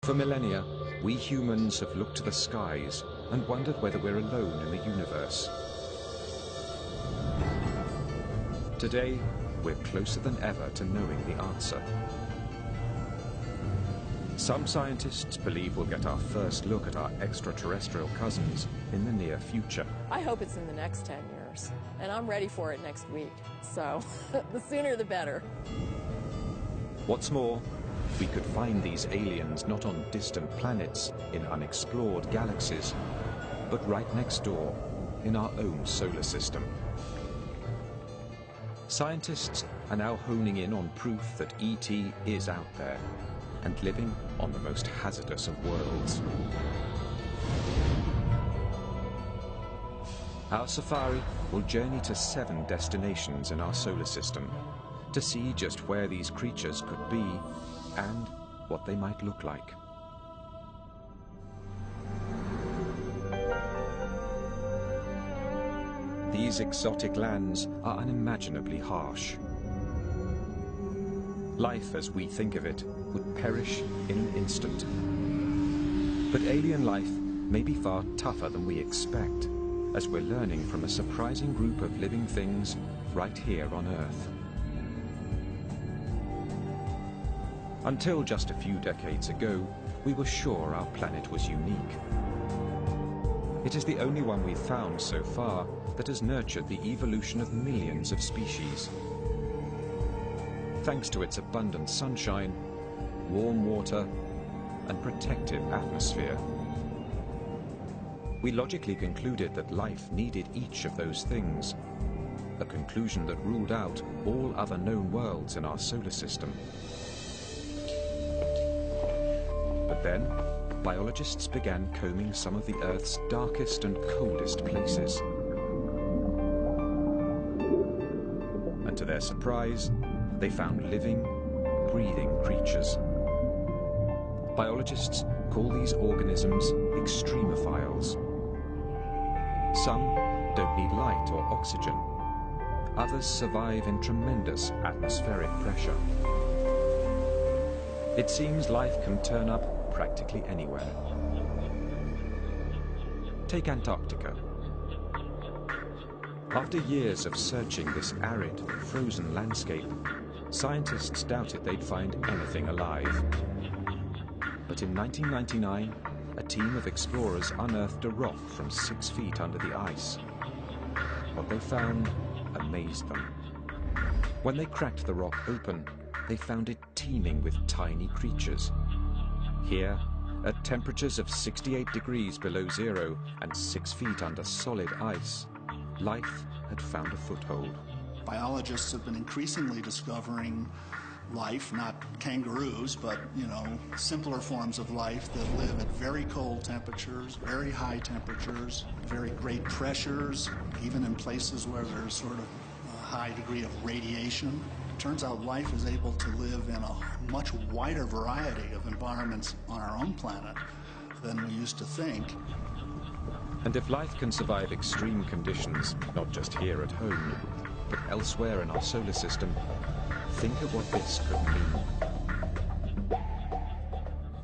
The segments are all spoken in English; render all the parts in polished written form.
For millennia, we humans have looked to the skies and wondered whether we're alone in the universe. Today, we're closer than ever to knowing the answer. Some scientists believe we'll get our first look at our extraterrestrial cousins in the near future. I hope it's in the next 10 years, and I'm ready for it next week. So, the sooner the better. What's more, we could find these aliens not on distant planets in unexplored galaxies, but right next door in our own solar system. Scientists are now honing in on proof that ET is out there and living on the most hazardous of worlds. Our safari will journey to 7 destinations in our solar system to see just where these creatures could be and what they might look like. These exotic lands are unimaginably harsh. Life as we think of it would perish in an instant. But alien life may be far tougher than we expect, as we're learning from a surprising group of living things right here on Earth. Until just a few decades ago, we were sure our planet was unique. It is the only one we've found so far that has nurtured the evolution of millions of species. Thanks to its abundant sunshine, warm water, and protective atmosphere. We logically concluded that life needed each of those things, a conclusion that ruled out all other known worlds in our solar system. But then, biologists began combing some of the Earth's darkest and coldest places. And to their surprise, they found living, breathing creatures. Biologists call these organisms extremophiles. Some don't need light or oxygen. Others survive in tremendous atmospheric pressure. It seems life can turn up practically anywhere. Take Antarctica. After years of searching this arid, frozen landscape, scientists doubted they'd find anything alive. But in 1999, a team of explorers unearthed a rock from 6 feet under the ice. What they found amazed them. When they cracked the rock open, they found it teeming with tiny creatures. Here, at temperatures of 68 degrees below zero and 6 feet under solid ice, life had found a foothold. Biologists have been increasingly discovering life, not kangaroos, but, simpler forms of life that live at very cold temperatures, very high temperatures, very great pressures, even in places where there's sort of a high degree of radiation. It turns out life is able to live in a much wider variety of environments on our own planet than we used to think. And if life can survive extreme conditions, not just here at home, but elsewhere in our solar system, think of what this could mean.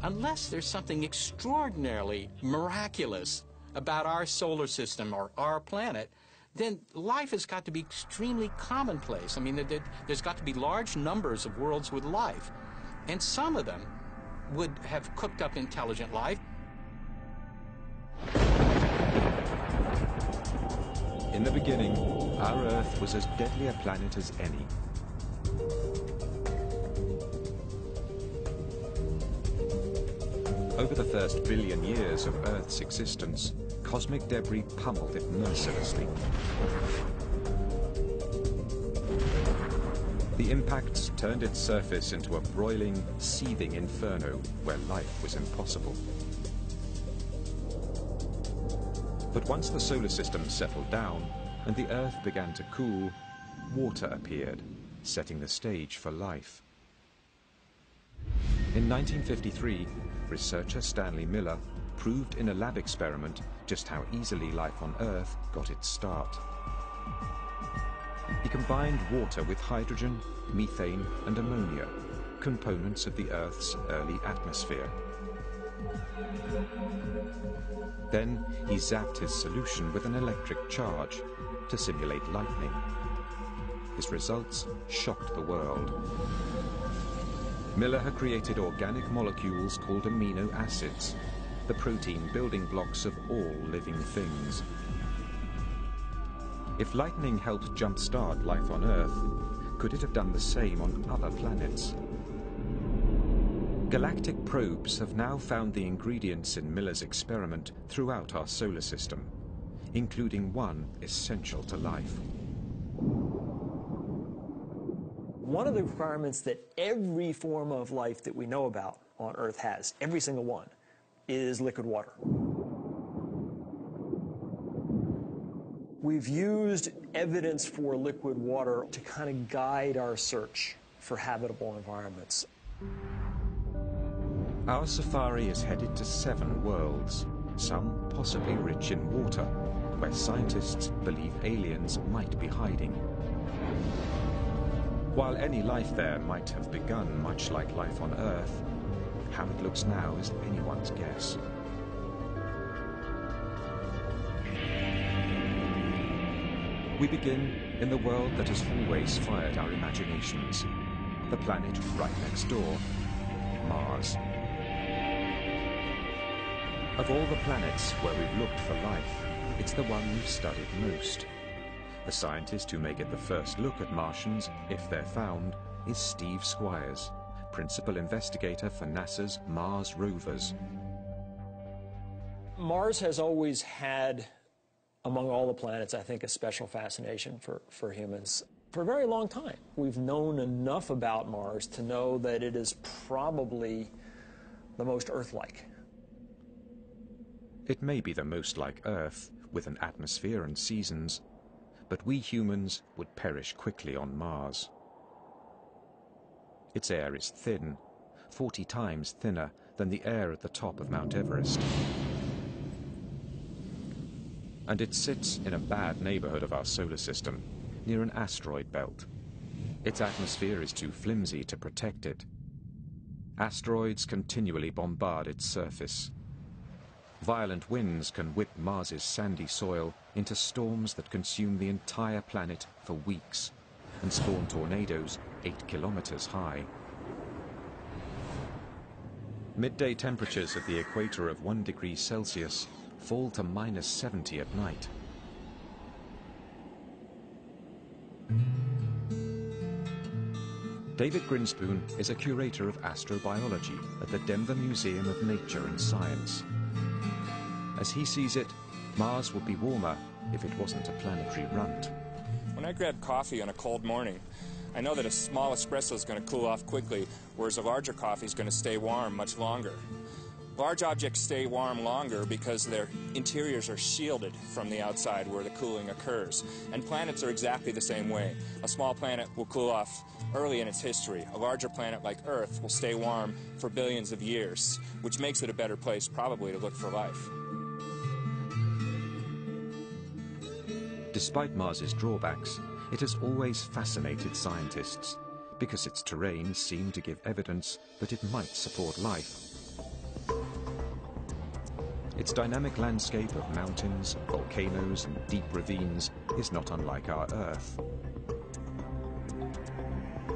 Unless there's something extraordinarily miraculous about our solar system or our planet, then life has got to be extremely commonplace. I mean, there's got to be large numbers of worlds with life, and some of them would have cooked up intelligent life. In the beginning, our Earth was as deadly a planet as any. Over the first billion years of Earth's existence, cosmic debris pummeled it mercilessly. The impacts turned its surface into a broiling, seething inferno where life was impossible. But once the solar system settled down and the Earth began to cool, water appeared, setting the stage for life. In 1953, researcher Stanley Miller proved in a lab experiment just how easily life on Earth got its start. He combined water with hydrogen, methane, and ammonia, components of the Earth's early atmosphere. Then he zapped his solution with an electric charge to simulate lightning. His results shocked the world. Miller had created organic molecules called amino acids, the protein building blocks of all living things. If lightning helped jumpstart life on Earth, could it have done the same on other planets? Galactic probes have now found the ingredients in Miller's experiment throughout our solar system, including one essential to life. One of the requirements that every form of life that we know about on Earth has, every single one, is liquid water. We've used evidence for liquid water to kind of guide our search for habitable environments. Our safari is headed to 7 worlds, some possibly rich in water, where scientists believe aliens might be hiding. While any life there might have begun much like life on Earth, how it looks now is anyone's guess. We begin in the world that has always fired our imaginations, the planet right next door, Mars. Of all the planets where we've looked for life, it's the one we've studied most. The scientist who may get the first look at Martians, if they're found, is Steve Squires, principal investigator for NASA's Mars rovers. Mars has always had, among all the planets, I think, a special fascination for humans. For a very long time, we've known enough about Mars to know that it is probably the most Earth-like. It may be the most like Earth, with an atmosphere and seasons, but we humans would perish quickly on Mars. Its air is thin, 40 times thinner than the air at the top of Mount Everest. And it sits in a bad neighborhood of our solar system, near an asteroid belt. Its atmosphere is too flimsy to protect it. Asteroids continually bombard its surface. Violent winds can whip Mars's sandy soil into storms that consume the entire planet for weeks and spawn tornadoes 8 kilometers high. Midday temperatures at the equator of 1 degree Celsius fall to -70 at night. David Grinspoon is a curator of astrobiology at the Denver Museum of Nature and Science. As he sees it, Mars would be warmer if it wasn't a planetary runt. When I grab coffee on a cold morning, I know that a small espresso is going to cool off quickly, whereas a larger coffee is going to stay warm much longer. Large objects stay warm longer because their interiors are shielded from the outside where the cooling occurs. And planets are exactly the same way. A small planet will cool off early in its history. A larger planet like Earth will stay warm for billions of years, which makes it a better place probably to look for life. Despite Mars's drawbacks, it has always fascinated scientists because its terrain seemed to give evidence that it might support life. Its dynamic landscape of mountains, volcanoes, and deep ravines is not unlike our Earth.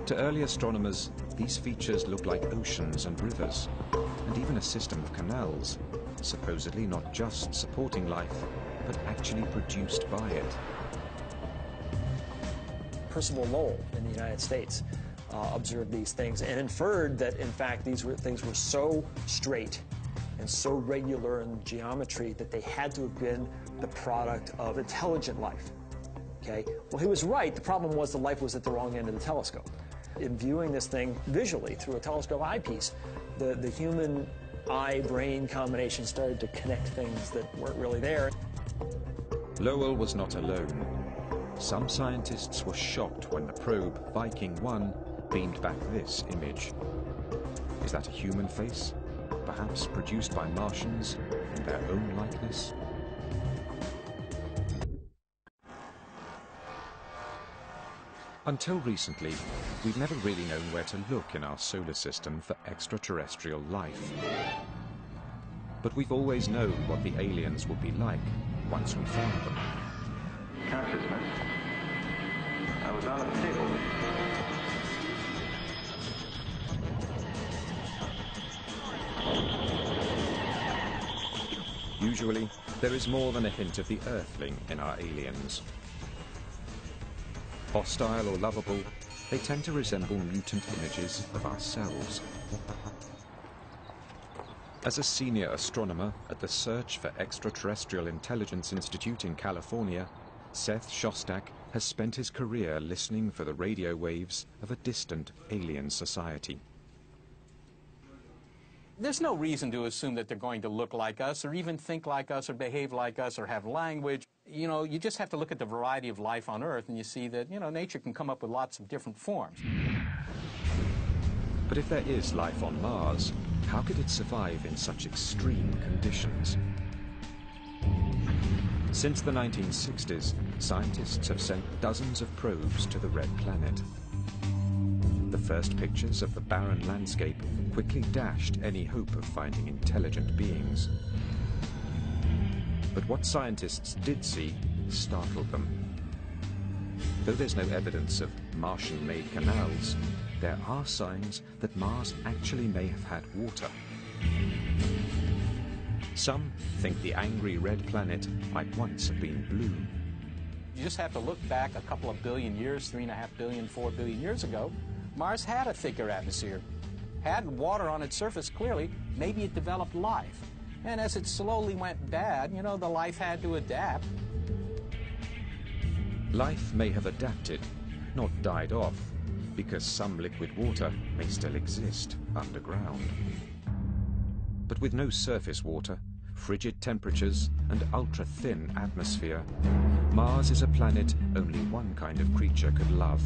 To early astronomers, these features look like oceans and rivers, and even a system of canals, supposedly not just supporting life, but actually produced by it. Percival Lowell in the United States observed these things and inferred that, in fact, these things were so straight and so regular in geometry that they had to have been the product of intelligent life. Okay? Well, he was right. The problem was the life was at the wrong end of the telescope. In viewing this thing visually through a telescope eyepiece, the human eye-brain combination started to connect things that weren't really there. Lowell was not alone. Some scientists were shocked when the probe Viking 1 beamed back this image. Is that a human face? Perhaps produced by Martians in their own likeness? Until recently, we've never really known where to look in our solar system for extraterrestrial life. But we've always known what the aliens would be like once we found them. Consciousness. I was on a table. Usually, there is more than a hint of the Earthling in our aliens. Hostile or lovable, they tend to resemble mutant images of ourselves. As a senior astronomer at the Search for Extraterrestrial Intelligence Institute in California, Seth Shostak has spent his career listening for the radio waves of a distant alien society. There's no reason to assume that they're going to look like us or even think like us or behave like us or have language. You know, you just have to look at the variety of life on Earth and you see that, you know, nature can come up with lots of different forms. But if there is life on Mars, how could it survive in such extreme conditions? Since the 1960s, scientists have sent dozens of probes to the Red Planet. The first pictures of the barren landscape quickly dashed any hope of finding intelligent beings. But what scientists did see startled them. Though there's no evidence of Martian-made canals, there are signs that Mars actually may have had water. Some think the angry red planet might once have been blue. You just have to look back a couple of billion years, 3.5 billion, 4 billion years ago. Mars had a thicker atmosphere, had water on its surface clearly. Maybe it developed life. And as it slowly went bad, you know, the life had to adapt. Life may have adapted, not died off, because some liquid water may still exist underground. But with no surface water, frigid temperatures, and ultra-thin atmosphere, Mars is a planet only one kind of creature could love,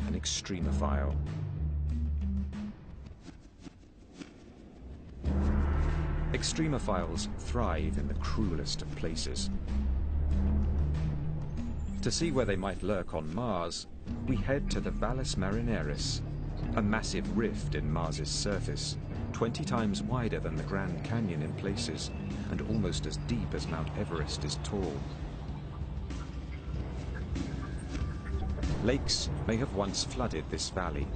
an extremophile. Extremophiles thrive in the cruelest of places. To see where they might lurk on Mars, we head to the Valles Marineris, a massive rift in Mars's surface, 20 times wider than the Grand Canyon in places, and almost as deep as Mount Everest is tall. Lakes may have once flooded this valley,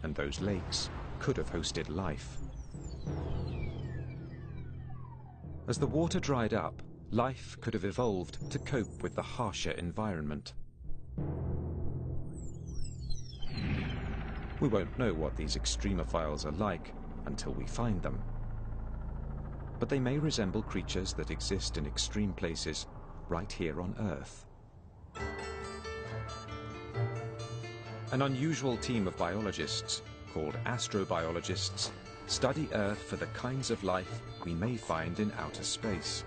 and those lakes could have hosted life. As the water dried up, life could have evolved to cope with the harsher environment. We won't know what these extremophiles are like until we find them. But they may resemble creatures that exist in extreme places right here on Earth. An unusual team of biologists, called astrobiologists, study Earth for the kinds of life we may find in outer space.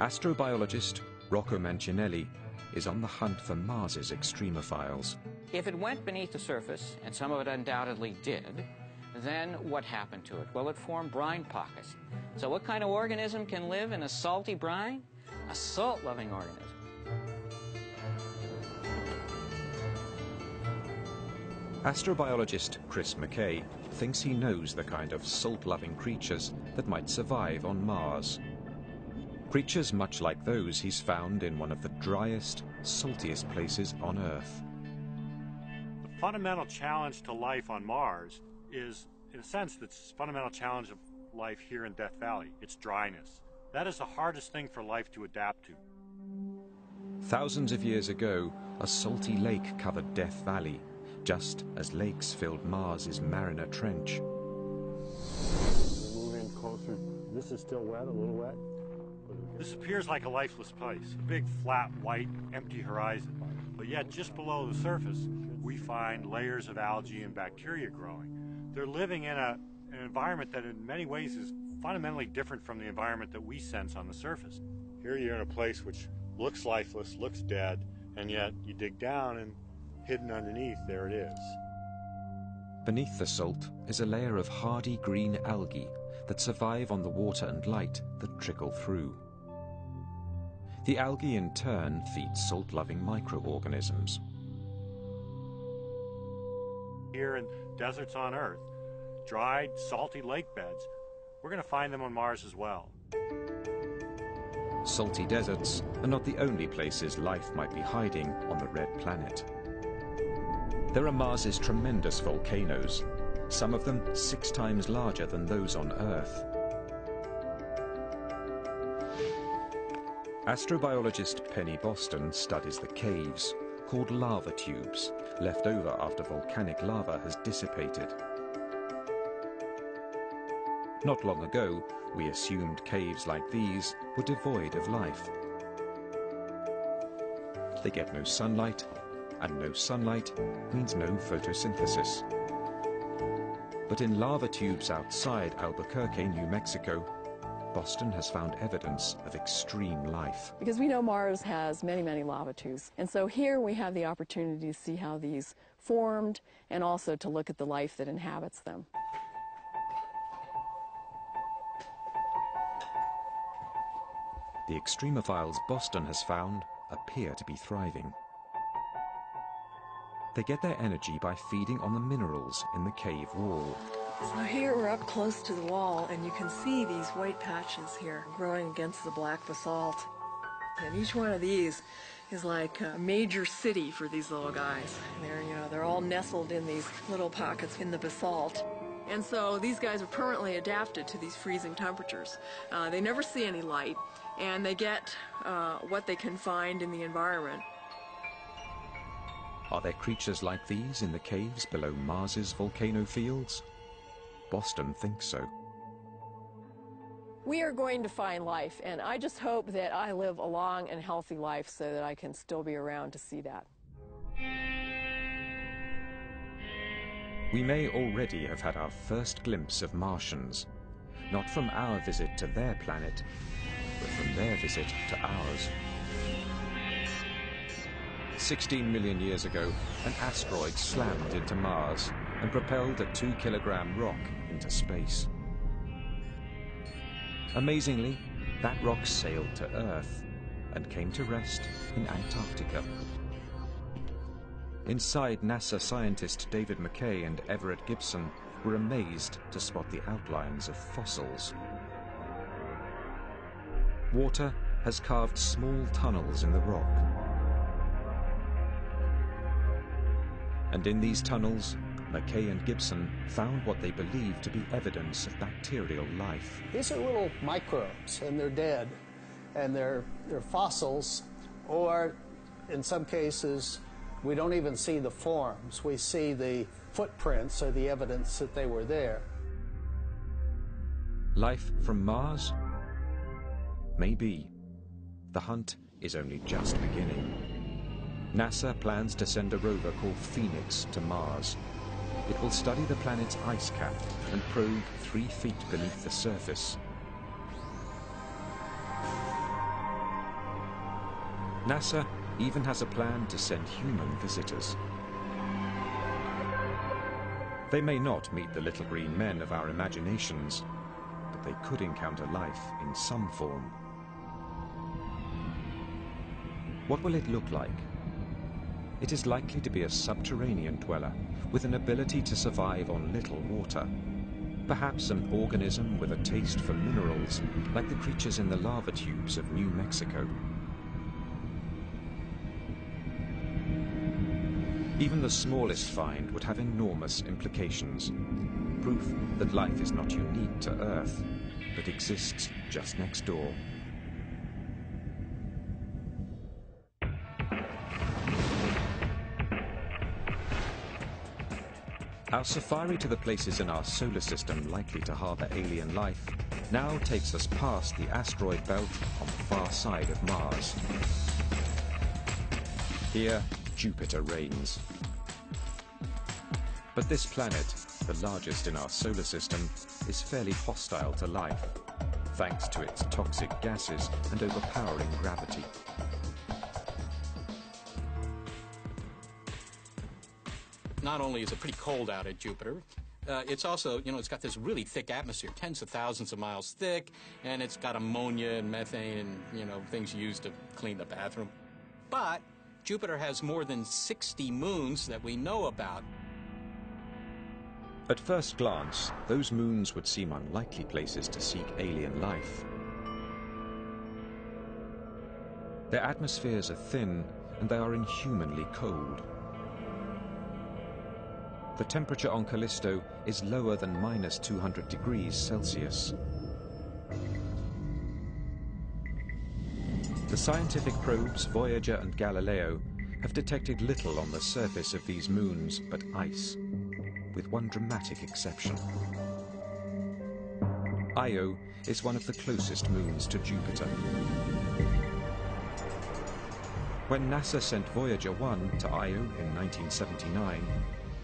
Astrobiologist Rocco Mancinelli is on the hunt for Mars's extremophiles. If it went beneath the surface, and some of it undoubtedly did, then what happened to it? Well, it formed brine pockets. So what kind of organism can live in a salty brine? A salt-loving organism. Astrobiologist Chris McKay thinks he knows the kind of salt-loving creatures that might survive on Mars. Creatures much like those he's found in one of the driest, saltiest places on Earth. The fundamental challenge to life on Mars is, in a sense, the fundamental challenge of life here in Death Valley. It's dryness. That is the hardest thing for life to adapt to. Thousands of years ago, a salty lake covered Death Valley, just as lakes filled Mars's Mariner Trench. Move in closer. This is still wet, a little wet. This appears like a lifeless place, a big, flat, white, empty horizon. But yet, just below the surface, we find layers of algae and bacteria growing. They're living in an environment that in many ways is fundamentally different from the environment that we sense on the surface. Here you're in a place which looks lifeless, looks dead, and yet you dig down and hidden underneath, there it is. Beneath the salt is a layer of hardy green algae that survive on the water and light that trickle through. The algae in turn feeds salt-loving microorganisms. Here in deserts on Earth, dried, salty lake beds, we're going to find them on Mars as well. Salty deserts are not the only places life might be hiding on the red planet. There are Mars's tremendous volcanoes, some of them 6 times larger than those on Earth. Astrobiologist Penny Boston studies the caves, called lava tubes, left over after volcanic lava has dissipated. Not long ago, we assumed caves like these were devoid of life. They get no sunlight, and no sunlight means no photosynthesis. But in lava tubes outside Albuquerque, New Mexico, Boston has found evidence of extreme life. Because we know Mars has many, many lava tubes. And so here we have the opportunity to see how these formed and also to look at the life that inhabits them. The extremophiles Boston has found appear to be thriving. They get their energy by feeding on the minerals in the cave wall. So here we're up close to the wall, and you can see these white patches here growing against the black basalt. And each one of these is like a major city for these little guys. They're all nestled in these little pockets in the basalt. And so these guys are permanently adapted to these freezing temperatures. They never see any light, and they get what they can find in the environment. Are there creatures like these in the caves below Mars's volcano fields? Boston thinks so. We are going to find life, and I just hope that I live a long and healthy life so that I can still be around to see that. We may already have had our first glimpse of Martians, not from our visit to their planet, but from their visit to ours. 16 million years ago, an asteroid slammed into Mars and propelled a 2-kilogram rock into space. Amazingly, that rock sailed to Earth and came to rest in Antarctica. Inside, NASA scientist David McKay and Everett Gibson were amazed to spot the outlines of fossils. Water has carved small tunnels in the rock. And in these tunnels, McKay and Gibson found what they believed to be evidence of bacterial life. These are little microbes, and they're dead, and they're fossils, or in some cases, we don't even see the forms. We see the footprints or the evidence that they were there. Life from Mars? Maybe. The hunt is only just beginning. NASA plans to send a rover called Phoenix to Mars. It will study the planet's ice cap and probe 3 feet beneath the surface. NASA even has a plan to send human visitors. They may not meet the little green men of our imaginations, but they could encounter life in some form. What will it look like? It is likely to be a subterranean dweller with an ability to survive on little water. Perhaps an organism with a taste for minerals, like the creatures in the lava tubes of New Mexico. Even the smallest find would have enormous implications. Proof that life is not unique to Earth, but exists just next door. Our safari to the places in our solar system likely to harbour alien life now takes us past the asteroid belt on the far side of Mars. Here, Jupiter reigns. But this planet, the largest in our solar system, is fairly hostile to life, thanks to its toxic gases and overpowering gravity. Not only is it pretty cold out at Jupiter, it's also, it's got this really thick atmosphere, tens of thousands of miles thick, and it's got ammonia and methane and, things used to clean the bathroom. But Jupiter has more than 60 moons that we know about. At first glance, those moons would seem unlikely places to seek alien life. Their atmospheres are thin, and they are inhumanly cold. The temperature on Callisto is lower than -200 degrees Celsius. The scientific probes Voyager and Galileo have detected little on the surface of these moons but ice, with one dramatic exception. Io is one of the closest moons to Jupiter. When NASA sent Voyager 1 to Io in 1979,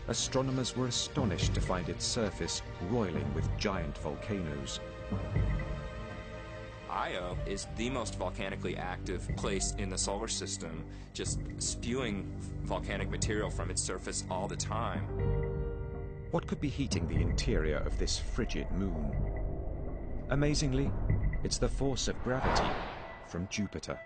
astronomers were astonished to find its surface roiling with giant volcanoes. Io is the most volcanically active place in the solar system, just spewing volcanic material from its surface all the time. What could be heating the interior of this frigid moon? Amazingly, it's the force of gravity from Jupiter.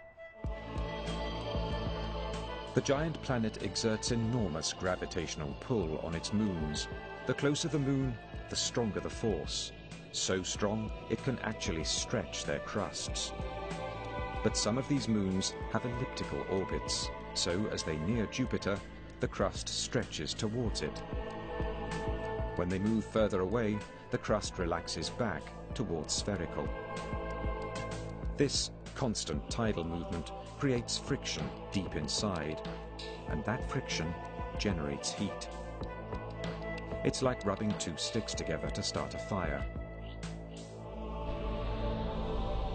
The giant planet exerts enormous gravitational pull on its moons. The closer the moon, the stronger the force. So strong, it can actually stretch their crusts. But some of these moons have elliptical orbits, so as they near Jupiter, the crust stretches towards it. When they move further away, the crust relaxes back towards spherical. This constant tidal movement creates friction deep inside, and that friction generates heat. It's like rubbing two sticks together to start a fire.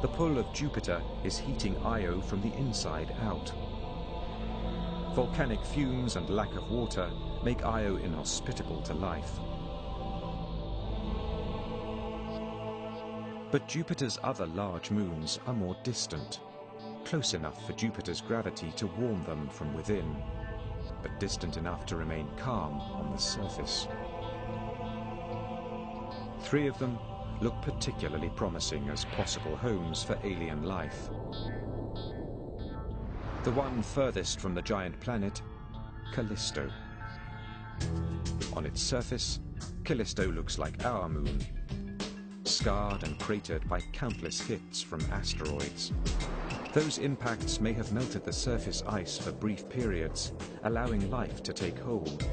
The pull of Jupiter is heating Io from the inside out. Volcanic fumes and lack of water make Io inhospitable to life. But Jupiter's other large moons are more distant, close enough for Jupiter's gravity to warm them from within, but distant enough to remain calm on the surface. 3 of them look particularly promising as possible homes for alien life. The one furthest from the giant planet, Callisto. On its surface, Callisto looks like our moon, scarred and cratered by countless hits from asteroids. Those impacts may have melted the surface ice for brief periods, allowing life to take hold.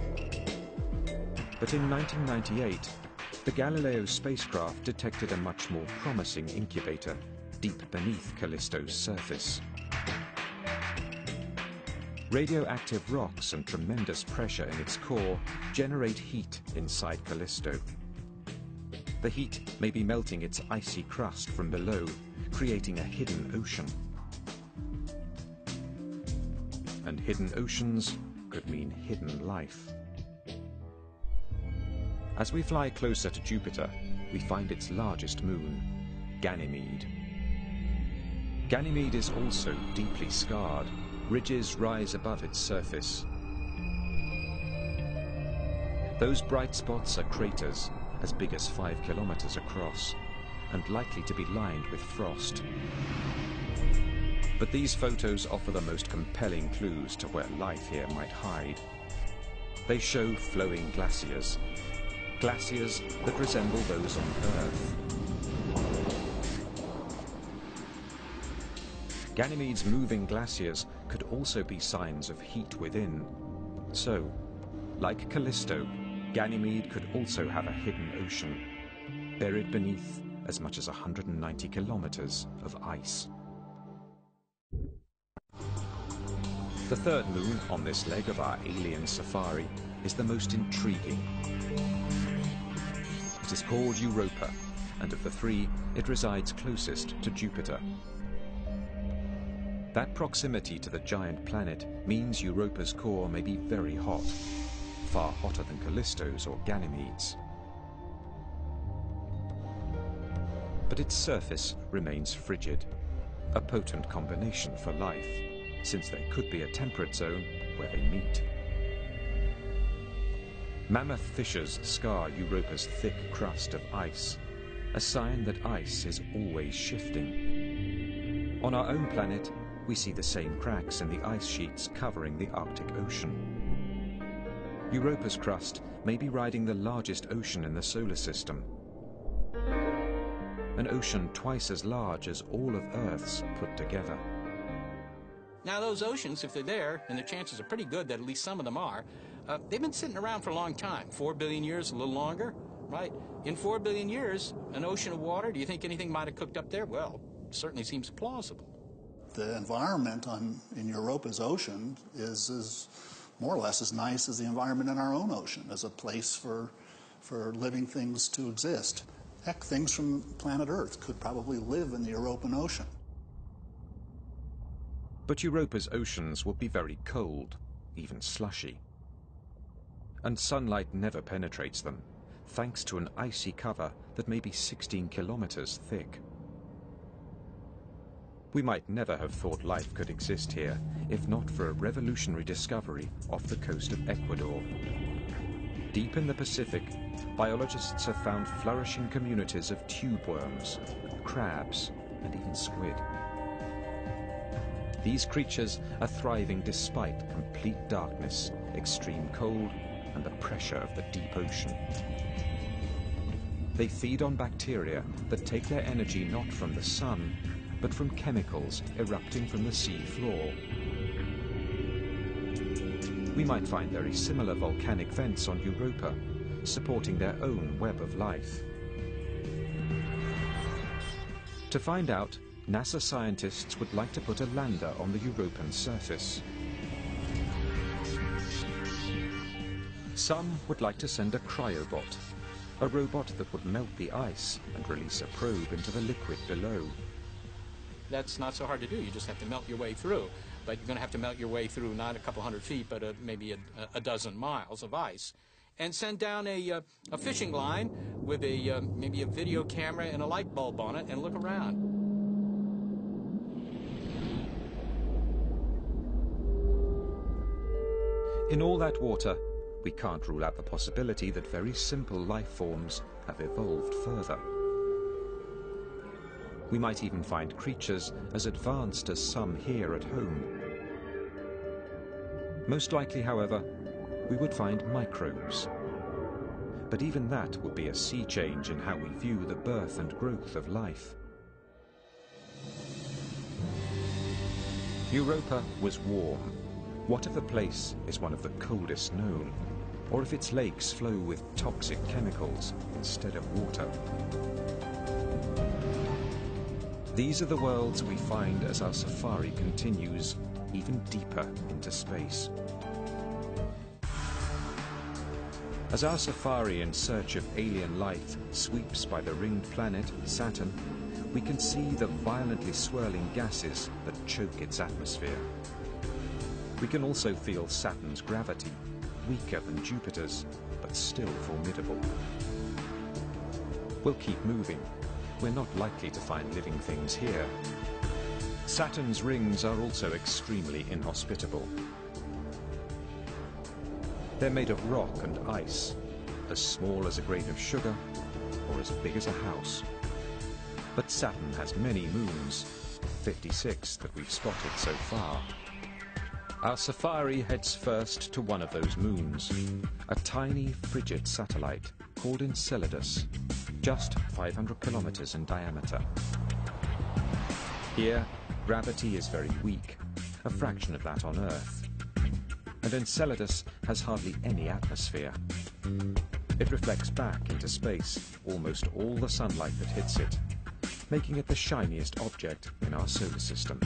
But in 1998, the Galileo spacecraft detected a much more promising incubator deep beneath Callisto's surface. Radioactive rocks and tremendous pressure in its core generate heat inside Callisto. The heat may be melting its icy crust from below, creating a hidden ocean. And hidden oceans could mean hidden life. As we fly closer to Jupiter, we find its largest moon, Ganymede. Ganymede is also deeply scarred. Ridges rise above its surface. Those bright spots are craters as big as 5 kilometers across and likely to be lined with frost. But these photos offer the most compelling clues to where life here might hide. They show flowing glaciers, glaciers that resemble those on Earth. Ganymede's moving glaciers could also be signs of heat within. So, like Callisto, Ganymede could also have a hidden ocean, buried beneath as much as 190 kilometers of ice. The third moon on this leg of our alien safari is the most intriguing. It is called Europa, and of the 3, it resides closest to Jupiter. That proximity to the giant planet means Europa's core may be very hot, far hotter than Callisto's or Ganymede's. But its surface remains frigid, a potent combination for life, since there could be a temperate zone where they meet. Mammoth fissures scar Europa's thick crust of ice, a sign that ice is always shifting. On our own planet, we see the same cracks in the ice sheets covering the Arctic Ocean. Europa's crust may be riding the largest ocean in the solar system. An ocean twice as large as all of Earth's put together. Now those oceans, if they're there, and the chances are pretty good that at least some of them are, they've been sitting around for a long time. 4 billion years, a little longer, right? In 4 billion years, an ocean of water, do you think anything might have cooked up there? Well, it certainly seems plausible. The environment in Europa's ocean is more or less as nice as the environment in our own ocean, as a place for living things to exist. Heck, things from planet Earth could probably live in the European ocean. But Europa's oceans will be very cold, even slushy. And sunlight never penetrates them, thanks to an icy cover that may be 16 kilometers thick. We might never have thought life could exist here if not for a revolutionary discovery off the coast of Ecuador. Deep in the Pacific, biologists have found flourishing communities of tube worms, crabs, and even squid. These creatures are thriving despite complete darkness, extreme cold, and the pressure of the deep ocean. They feed on bacteria that take their energy not from the sun, but from chemicals erupting from the sea floor. We might find very similar volcanic vents on Europa, supporting their own web of life. To find out, NASA scientists would like to put a lander on the European surface. Some would like to send a cryobot, a robot that would melt the ice and release a probe into the liquid below. That's not so hard to do. You just have to melt your way through. But you're going to have to melt your way through not a couple hundred feet, but maybe a dozen miles of ice. And send down a fishing line with maybe a video camera and a light bulb on it and look around. In all that water, we can't rule out the possibility that very simple life forms have evolved further. We might even find creatures as advanced as some here at home. Most likely, however, we would find microbes. But even that would be a sea change in how we view the birth and growth of life. Europa was warm. What if the place is one of the coldest known? Or if its lakes flow with toxic chemicals instead of water? These are the worlds we find as our safari continues even deeper into space. As our safari in search of alien life sweeps by the ringed planet, Saturn, we can see the violently swirling gases that choke its atmosphere. We can also feel Saturn's gravity, weaker than Jupiter's, but still formidable. We'll keep moving. We're not likely to find living things here. Saturn's rings are also extremely inhospitable. They're made of rock and ice, as small as a grain of sugar or as big as a house. But Saturn has many moons, 56 that we've spotted so far. Our safari heads first to one of those moons, a tiny frigid satellite called Enceladus, just 500 kilometers in diameter. Here, gravity is very weak, a fraction of that on Earth. And Enceladus has hardly any atmosphere. It reflects back into space almost all the sunlight that hits it, making it the shiniest object in our solar system.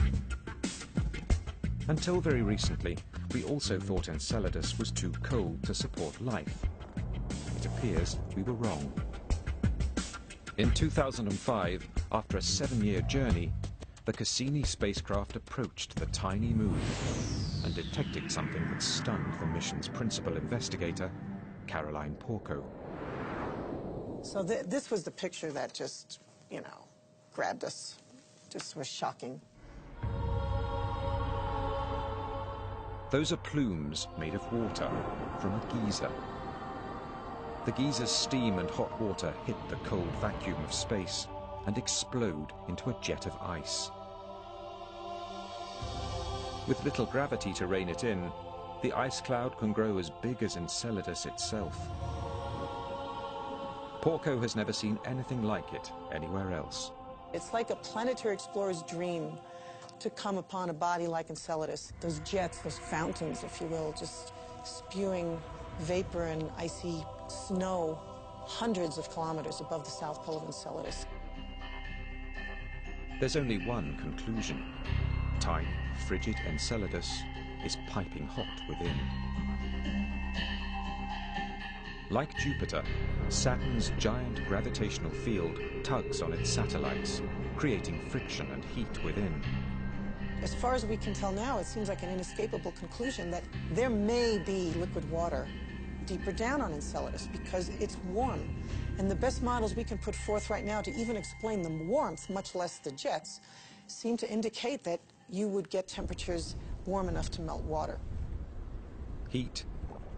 Until very recently, we also thought Enceladus was too cold to support life. It appears we were wrong. In 2005, after a 7-year journey, the Cassini spacecraft approached the tiny moon and detected something that stunned the mission's principal investigator, Caroline Porco. So this was the picture that just, grabbed us. Just was shocking. Those are plumes made of water from a geyser. The geyser's steam and hot water hit the cold vacuum of space and explode into a jet of ice. With little gravity to rein it in, the ice cloud can grow as big as Enceladus itself. Porco has never seen anything like it anywhere else. It's like a planetary explorer's dream to come upon a body like Enceladus. Those jets, those fountains, if you will, just spewing vapor and icy snow hundreds of kilometers above the south pole of Enceladus. There's only one conclusion. Tiny, frigid Enceladus is piping hot within. Like Jupiter, Saturn's giant gravitational field tugs on its satellites, creating friction and heat within. As far as we can tell now, it seems like an inescapable conclusion that there may be liquid water deeper down on Enceladus because it's warm. And the best models we can put forth right now to even explain the warmth, much less the jets, seem to indicate that you would get temperatures warm enough to melt water. Heat,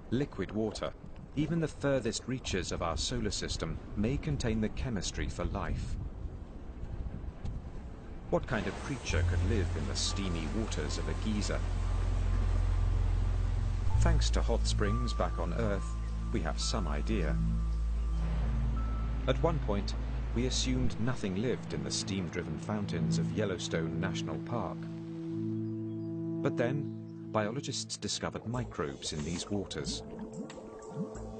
liquid water, even the furthest reaches of our solar system may contain the chemistry for life. What kind of creature could live in the steamy waters of a geyser? Thanks to hot springs back on Earth, we have some idea. At one point, we assumed nothing lived in the steam-driven fountains of Yellowstone National Park. But then, biologists discovered microbes in these waters.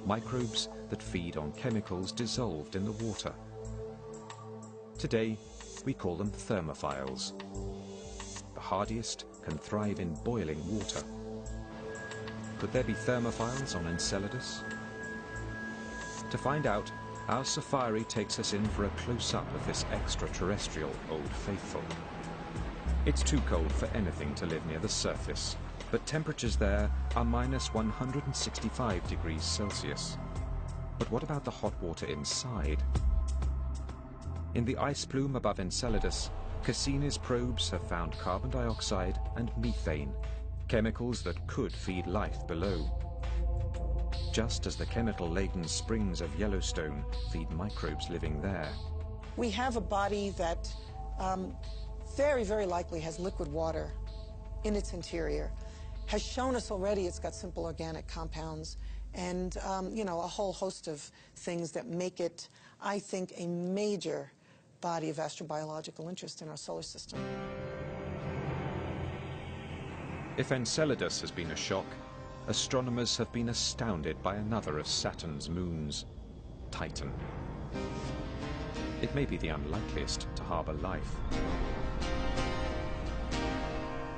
Microbes that feed on chemicals dissolved in the water. Today, we call them thermophiles. The hardiest can thrive in boiling water. Could there be thermophiles on Enceladus? To find out, our safari takes us in for a close-up of this extraterrestrial Old Faithful. It's too cold for anything to live near the surface, but temperatures there are minus 165 degrees Celsius. But what about the hot water inside? In the ice plume above Enceladus, Cassini's probes have found carbon dioxide and methane, chemicals that could feed life below. Just as the chemical-laden springs of Yellowstone feed microbes living there. We have a body that very, very likely has liquid water in its interior, has shown us already it's got simple organic compounds and, you know, a whole host of things that make it, I think, a major body of astrobiological interest in our solar system. If Enceladus has been a shock, astronomers have been astounded by another of Saturn's moons, Titan. It may be the unlikeliest to harbour life.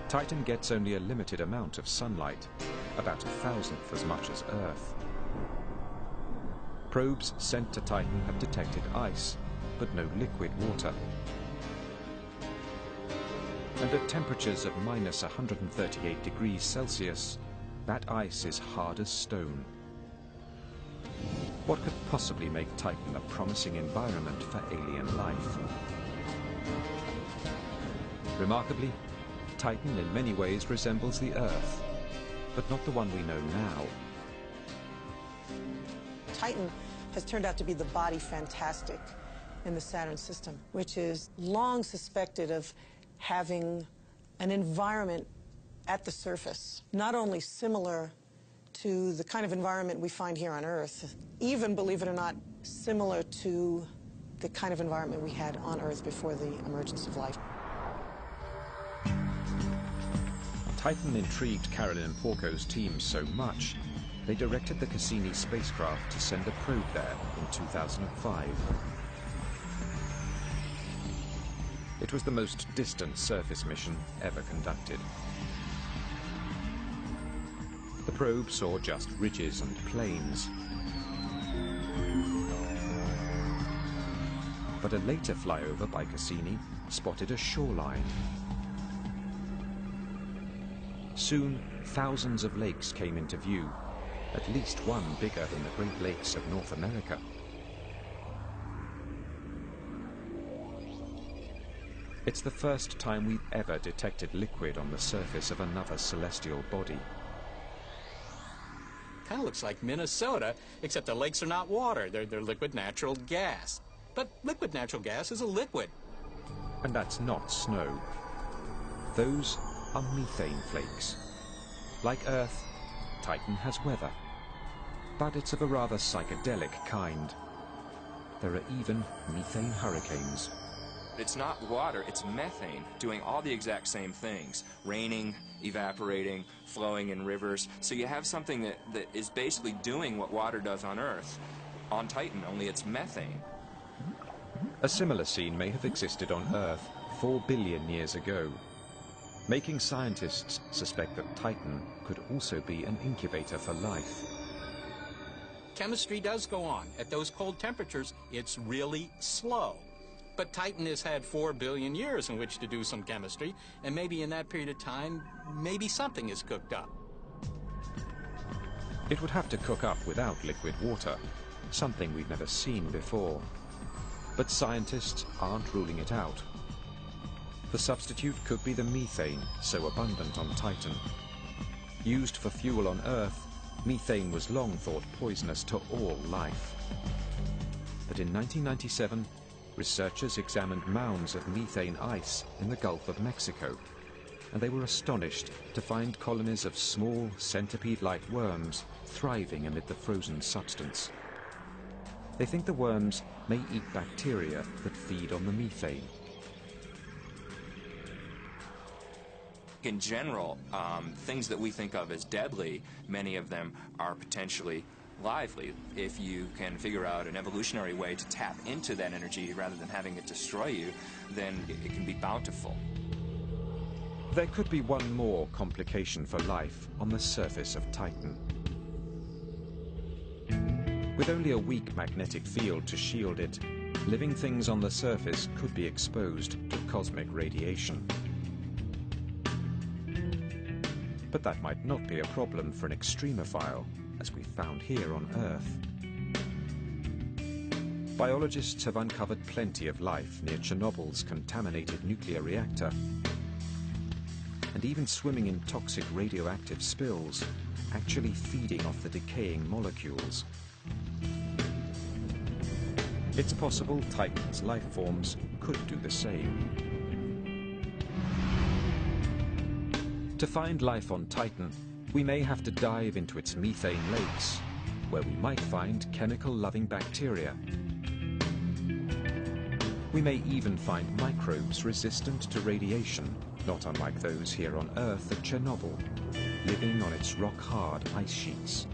Titan gets only a limited amount of sunlight, about 1,000th as much as Earth. Probes sent to Titan have detected ice, but no liquid water. And at temperatures of minus 138 degrees Celsius, that ice is hard as stone. What could possibly make Titan a promising environment for alien life? Remarkably, Titan in many ways resembles the Earth, but not the one we know now. Titan has turned out to be the body fantastic in the Saturn system, which is long suspected of having an environment at the surface, not only similar to the kind of environment we find here on Earth, even, believe it or not, similar to the kind of environment we had on Earth before the emergence of life. Titan intrigued Carolyn and Porco's team so much, they directed the Cassini spacecraft to send a probe there in 2005. It was the most distant surface mission ever conducted. The probe saw just ridges and plains. But a later flyover by Cassini spotted a shoreline. Soon, thousands of lakes came into view, at least one bigger than the Great Lakes of North America. It's the first time we've ever detected liquid on the surface of another celestial body. Kind of looks like Minnesota, except the lakes are not water. They're liquid natural gas. But liquid natural gas is a liquid. And that's not snow. Those are methane flakes. Like Earth, Titan has weather, but it's of a rather psychedelic kind. There are even methane hurricanes. It's not water, it's methane doing all the exact same things. Raining, evaporating, flowing in rivers. So you have something that is basically doing what water does on Earth, on Titan, only it's methane. A similar scene may have existed on Earth 4 billion years ago, making scientists suspect that Titan could also be an incubator for life. Chemistry does go on. At those cold temperatures, it's really slow. But Titan has had 4 billion years in which to do some chemistry, and maybe in that period of time, maybe something is cooked up. It would have to cook up without liquid water, something we've never seen before. But scientists aren't ruling it out. The substitute could be the methane, so abundant on Titan. Used for fuel on Earth, methane was long thought poisonous to all life. But in 1997, researchers examined mounds of methane ice in the Gulf of Mexico, and they were astonished to find colonies of small centipede-like worms thriving amid the frozen substance. They think the worms may eat bacteria that feed on the methane. In general, things that we think of as deadly, many of them are potentially lively. If you can figure out an evolutionary way to tap into that energy rather than having it destroy you, then it can be bountiful. There could be one more complication for life on the surface of Titan. With only a weak magnetic field to shield it, living things on the surface could be exposed to cosmic radiation. But that might not be a problem for an extremophile, as we found here on Earth. Biologists have uncovered plenty of life near Chernobyl's contaminated nuclear reactor, and even swimming in toxic radioactive spills, actually feeding off the decaying molecules. It's possible Titan's life forms could do the same. To find life on Titan, we may have to dive into its methane lakes, where we might find chemical-loving bacteria. We may even find microbes resistant to radiation, not unlike those here on Earth at Chernobyl, living on its rock-hard ice sheets.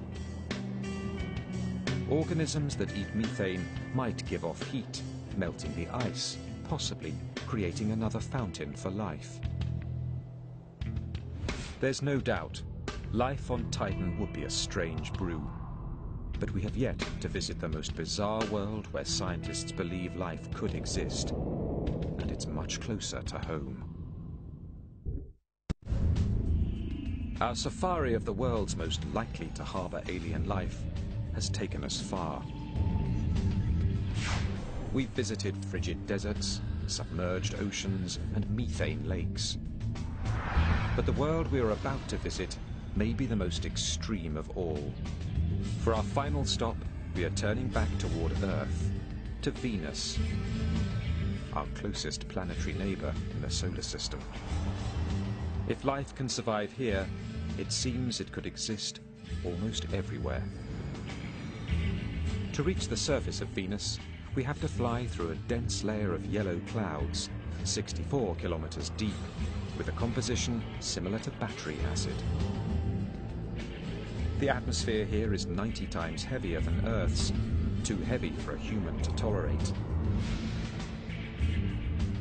Organisms that eat methane might give off heat, melting the ice, possibly creating another fountain for life. There's no doubt life on Titan would be a strange brew, but we have yet to visit the most bizarre world where scientists believe life could exist, and it's much closer to home. Our safari of the world's most likely to harbor alien life has taken us far. We've visited frigid deserts, submerged oceans, and methane lakes. But the world we are about to visit may be the most extreme of all. For our final stop, we are turning back toward Earth, to Venus, our closest planetary neighbor in the solar system. If life can survive here, it seems it could exist almost everywhere. To reach the surface of Venus, we have to fly through a dense layer of yellow clouds, 64 kilometers deep, with a composition similar to battery acid. The atmosphere here is 90 times heavier than Earth's, too heavy for a human to tolerate.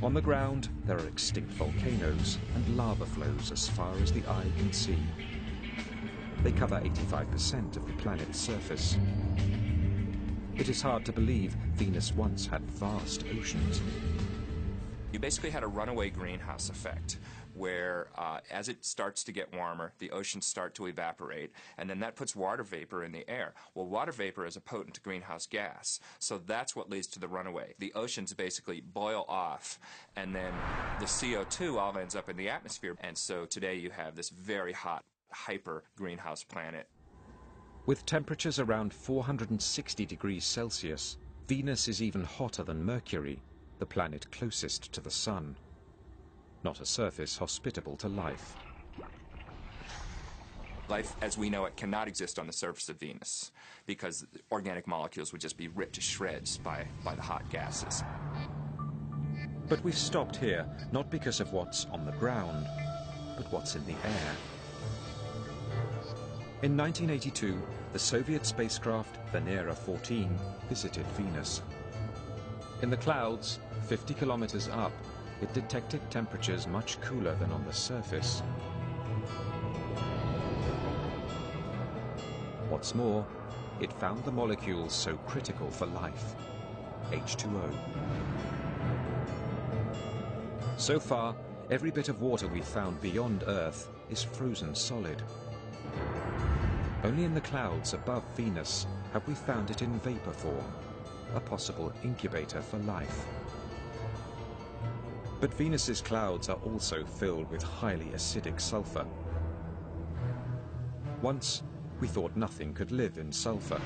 On the ground, there are extinct volcanoes and lava flows as far as the eye can see. They cover 85% of the planet's surface. It is hard to believe Venus once had vast oceans. You basically had a runaway greenhouse effect, where as it starts to get warmer, the oceans start to evaporate, and then that puts water vapor in the air. Well, water vapor is a potent greenhouse gas, so that's what leads to the runaway. The oceans basically boil off, and then the CO2 all ends up in the atmosphere, and so today you have this very hot, hyper greenhouse planet. With temperatures around 460 degrees Celsius, Venus is even hotter than Mercury, the planet closest to the Sun. Not a surface hospitable to life. Life as we know it cannot exist on the surface of Venus because organic molecules would just be ripped to shreds by the hot gases. But we've stopped here, not because of what's on the ground, but what's in the air. In 1982, the Soviet spacecraft Venera 14 visited Venus. In the clouds, 50 kilometers up, it detected temperatures much cooler than on the surface. What's more, it found the molecules so critical for life, H2O. So far, every bit of water we've found beyond Earth is frozen solid. Only in the clouds above Venus have we found it in vapor form, a possible incubator for life. But Venus's clouds are also filled with highly acidic sulfur. Once, we thought nothing could live in sulfur.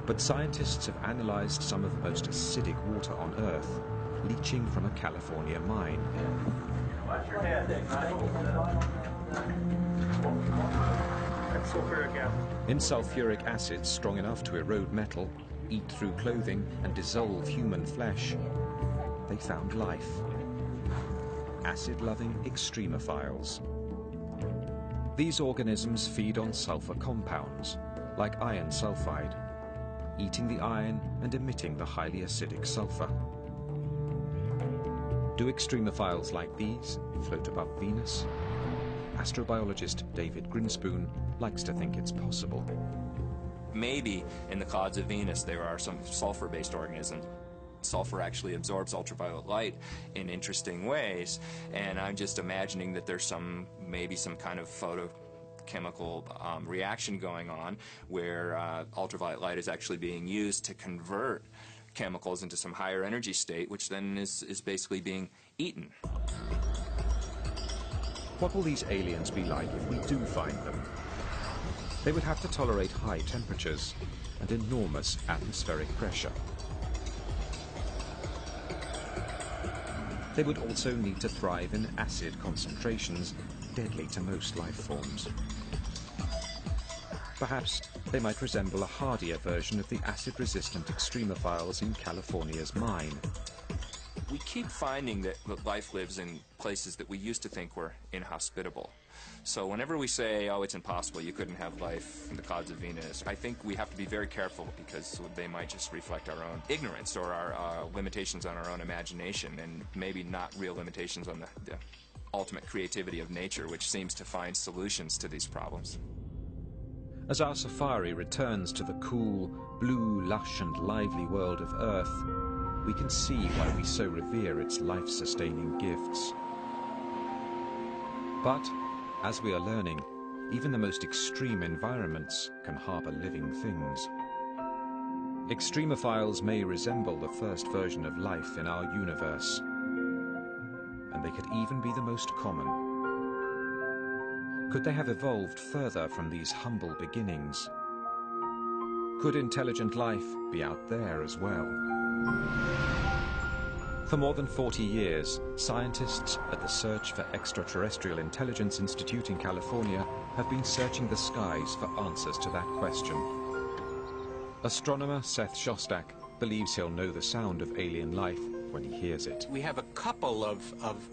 But scientists have analyzed some of the most acidic water on Earth, leaching from a California mine. Watch your head. That's sulfuric acid. In sulfuric acid strong enough to erode metal, eat through clothing, and dissolve human flesh, they found life. Acid-loving extremophiles. These organisms feed on sulfur compounds, like iron sulfide, eating the iron and emitting the highly acidic sulfur. Do extremophiles like these float above Venus? Astrobiologist David Grinspoon likes to think it's possible. Maybe in the clouds of Venus there are some sulfur-based organisms. Sulfur actually absorbs ultraviolet light in interesting ways, and I'm just imagining that there's maybe some kind of photochemical reaction going on where ultraviolet light is actually being used to convert chemicals into some higher energy state, which then is basically being eaten. What will these aliens be like if we do find them? They would have to tolerate high temperatures and enormous atmospheric pressure. They would also need to thrive in acid concentrations deadly to most life forms. Perhaps they might resemble a hardier version of the acid-resistant extremophiles in California's mine. We keep finding that life lives in places that we used to think were inhospitable. So whenever we say, oh, it's impossible, you couldn't have life in the clouds of Venus, I think we have to be very careful because they might just reflect our own ignorance or our limitations on our own imagination, and maybe not real limitations on the ultimate creativity of nature, which seems to find solutions to these problems. As our safari returns to the cool, blue, lush and lively world of Earth, we can see why we so revere its life-sustaining gifts. But, as we are learning, even the most extreme environments can harbor living things. Extremophiles may resemble the first version of life in our universe, and they could even be the most common. Could they have evolved further from these humble beginnings? Could intelligent life be out there as well? For more than 40 years, scientists at the Search for Extraterrestrial Intelligence Institute in California have been searching the skies for answers to that question. Astronomer Seth Shostak believes he'll know the sound of alien life when he hears it. We have a couple of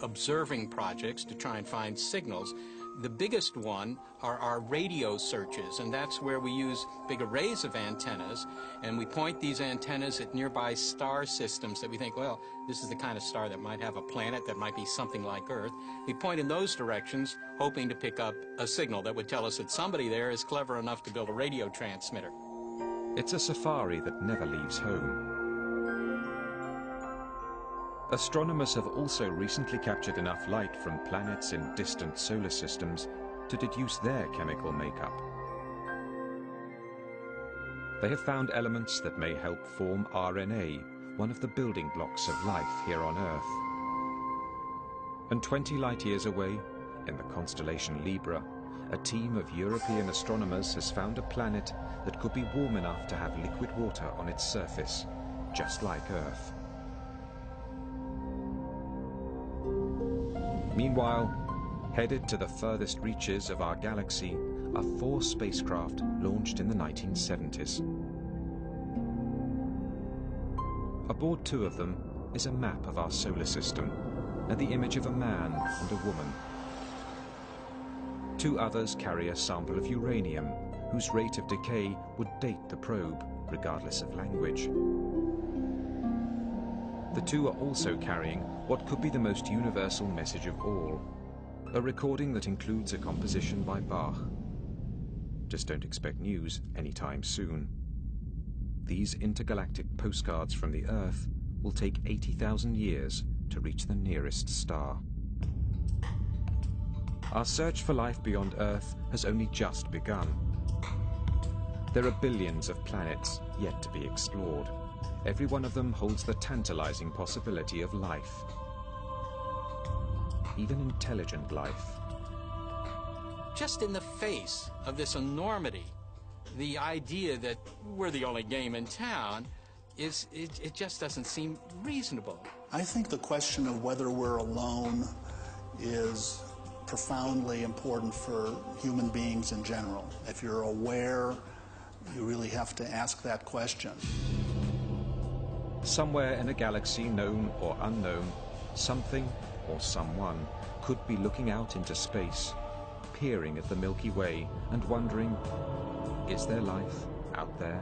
observing projects to try and find signals. The biggest one are our radio searches, and that's where we use big arrays of antennas, and we point these antennas at nearby star systems that we think, well, this is the kind of star that might have a planet that might be something like Earth. We point in those directions, hoping to pick up a signal that would tell us that somebody there is clever enough to build a radio transmitter. It's a safari that never leaves home. Astronomers have also recently captured enough light from planets in distant solar systems to deduce their chemical makeup. They have found elements that may help form RNA, one of the building blocks of life here on Earth. And 20 light-years away, in the constellation Libra, a team of European astronomers has found a planet that could be warm enough to have liquid water on its surface, just like Earth. Meanwhile, Headed to the furthest reaches of our galaxy are 4 spacecraft launched in the 1970s. Aboard 2 of them is a map of our solar system and the image of a man and a woman. 2 others carry a sample of uranium, whose rate of decay would date the probe, regardless of language. The 2 are also carrying what could be the most universal message of all, a recording that includes a composition by Bach. Just don't expect news anytime soon. These intergalactic postcards from the Earth will take 80,000 years to reach the nearest star. Our search for life beyond Earth has only just begun. There are billions of planets yet to be explored. Every one of them holds the tantalizing possibility of life. Even intelligent life. Just in the face of this enormity, the idea that we're the only game in town, it just doesn't seem reasonable. I think the question of whether we're alone is profoundly important for human beings in general. If you're aware, you really have to ask that question. Somewhere in a galaxy known or unknown, something or someone could be looking out into space, peering at the Milky Way and wondering, is there life out there?